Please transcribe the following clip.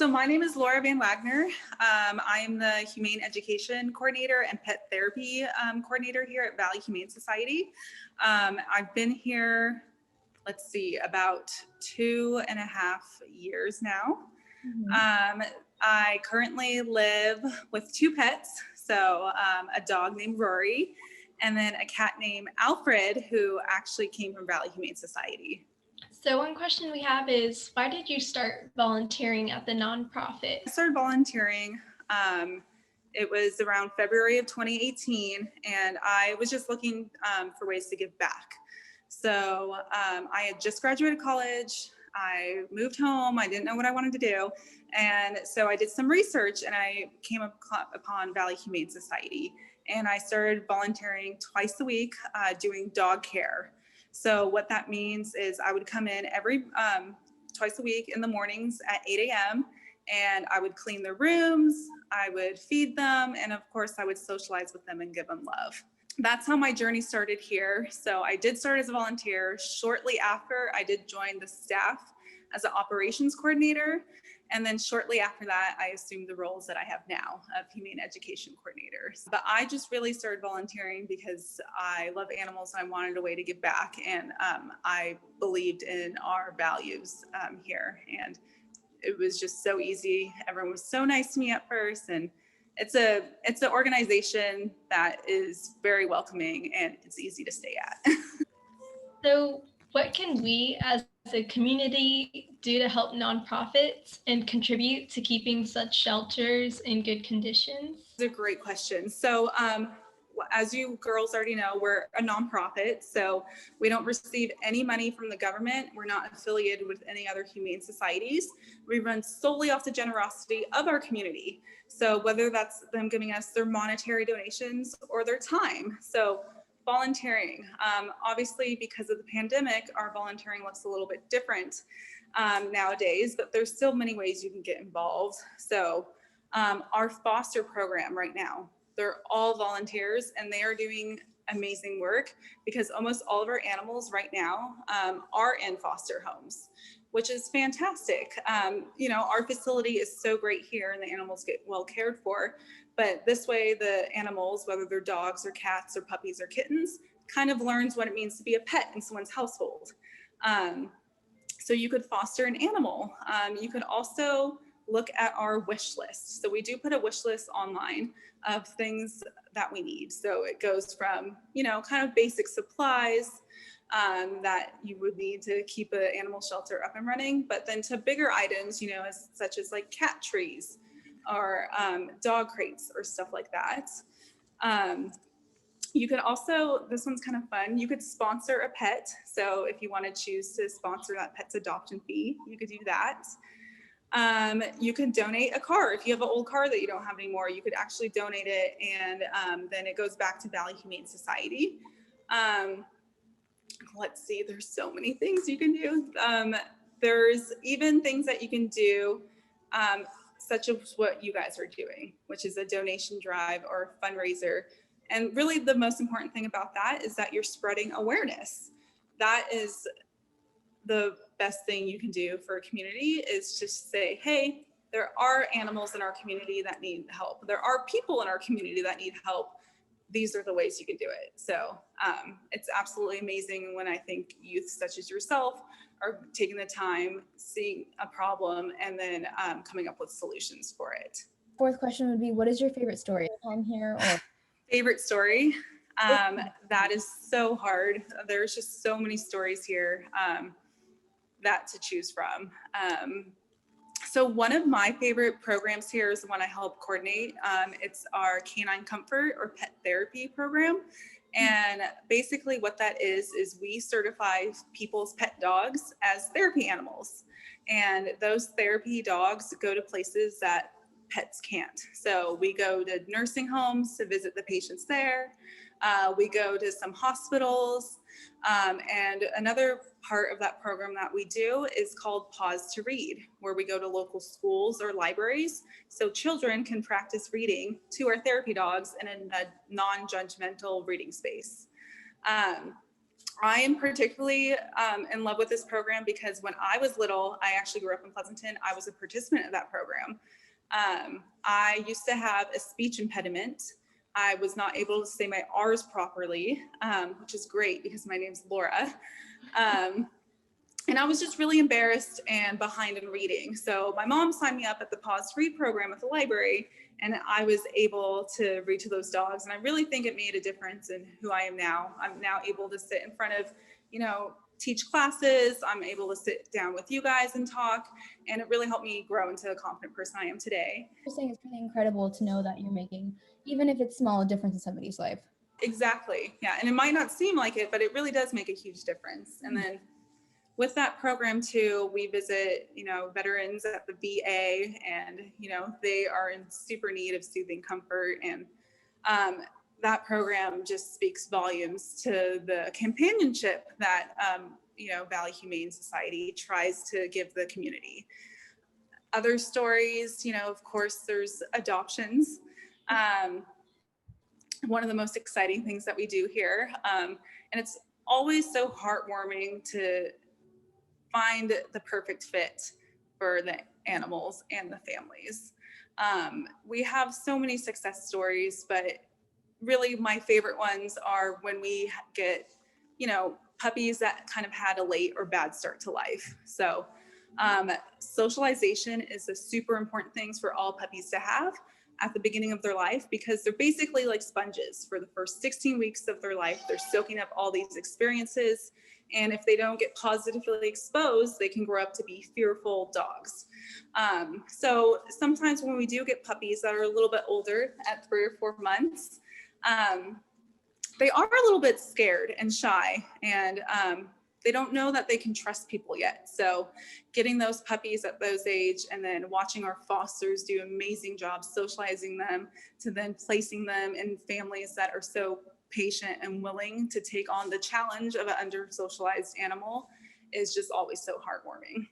So my name is Laura Van Wagner. I am the Humane Education Coordinator and Pet Therapy Coordinator here at Valley Humane Society. I've been here, about 2.5 years now. I currently live with 2 pets, so a dog named Rory, and then a cat named Alfred, who actually came from Valley Humane Society. So one question we have is, why did you start volunteering at the nonprofit? I started volunteering, it was around February of 2018, and I was just looking for ways to give back. So I had just graduated college, I moved home, I didn't know what I wanted to do, and so I did some research and I came upon Valley Humane Society, and I started volunteering twice a week doing dog care. So what that means is I would come in every twice a week in the mornings at 8 a.m. and I would clean their rooms, I would feed them, and of course I would socialize with them and give them love. That's how my journey started here. So I did start as a volunteer. Shortly after, I did join the staff as an operations coordinator. And then shortly after that, I assumed the roles that I have now of Humane Education Coordinator. But I just really started volunteering because I love animals and I wanted a way to give back. And I believed in our values here. And it was just so easy. Everyone was so nice to me at first. And it's an organization that is very welcoming and it's easy to stay at. So what can we as a community do to help nonprofits and contribute to keeping such shelters in good conditions? It's a great question. So as you girls already know, we're a nonprofit, so we don't receive any money from the government. We're not affiliated with any other humane societies. We run solely off the generosity of our community. So whether that's them giving us their monetary donations or their time. So volunteering, obviously because of the pandemic, our volunteering looks a little bit different nowadays, but there's still many ways you can get involved. So our foster program right now, they're all volunteers and they are doing amazing work because almost all of our animals right now are in foster homes, which is fantastic. Our facility is so great here and the animals get well cared for, but this way the animals, whether they're dogs or cats or puppies or kittens, kind of learns what it means to be a pet in someone's household. So you could foster an animal. You could also look at our wish list. So we do put a wish list online of things that we need. So it goes from, kind of basic supplies that you would need to keep an animal shelter up and running, but then to bigger items, such as like cat trees or dog crates or stuff like that. You could also, this one's kind of fun, you could sponsor a pet. So if you want to choose to sponsor that pet's adoption fee, you could do that. You can donate a car. If you have an old car that you don't have anymore, you could actually donate it and then it goes back to Valley Humane Society. Let's see, there's so many things you can do. There's even things that you can do such as what you guys are doing, which is a donation drive or a fundraiser. And really the most important thing about that is that you're spreading awareness. That is the best thing you can do for a community, is just say, hey, there are animals in our community that need help. There are people in our community that need help. These are the ways you can do it. So it's absolutely amazing when I think youth such as yourself are taking the time, seeing a problem, and then coming up with solutions for it. Fourth question would be, what is your favorite story? Time here or favorite story? That is so hard. There's just so many stories here that to choose from. So one of my favorite programs here is the one I help coordinate. It's our Canine Comfort or Pet Therapy program. And basically what that is we certify people's pet dogs as therapy animals. And those therapy dogs go to places that pets can't. So we go to nursing homes to visit the patients there. We go to some hospitals. And another part of that program that we do is called Pause to Read, where we go to local schools or libraries so children can practice reading to our therapy dogs in a non-judgmental reading space. I am particularly in love with this program because when I was little, I actually grew up in Pleasanton. I was a participant of that program. I used to have a speech impediment. I was not able to say my R's properly, which is great because my name's Laura. And I was just really embarrassed and behind in reading. So my mom signed me up at the Pause to Read program at the library, and I was able to read to those dogs. And I really think it made a difference in who I am now. I'm now able to sit in front of, teach classes. I'm able to sit down with you guys and talk. And it really helped me grow into the confident person I am today. You're saying it's really incredible to know that you're making, even if it's small, a difference in somebody's life. Exactly. Yeah. And it might not seem like it, but it really does make a huge difference. And then with that program too, we visit, veterans at the VA, and, they are in super need of soothing comfort. And that program just speaks volumes to the companionship that, Valley Humane Society tries to give the community. Other stories, of course, there's adoptions. One of the most exciting things that we do here. And it's always so heartwarming to find the perfect fit for the animals and the families. We have so many success stories, but really my favorite ones are when we get, puppies that kind of had a late or bad start to life. So socialization is a super important thing for all puppies to have at the beginning of their life, because they're basically like sponges. For the first 16 weeks of their life, they're soaking up all these experiences. And if they don't get positively exposed, they can grow up to be fearful dogs. So sometimes when we do get puppies that are a little bit older at 3 or 4 months, they are a little bit scared and shy, and they don't know that they can trust people yet. So getting those puppies at those age, and then watching our fosters do amazing jobs socializing them, to then placing them in families that are so patient and willing to take on the challenge of an under-socialized animal, is just always so heartwarming.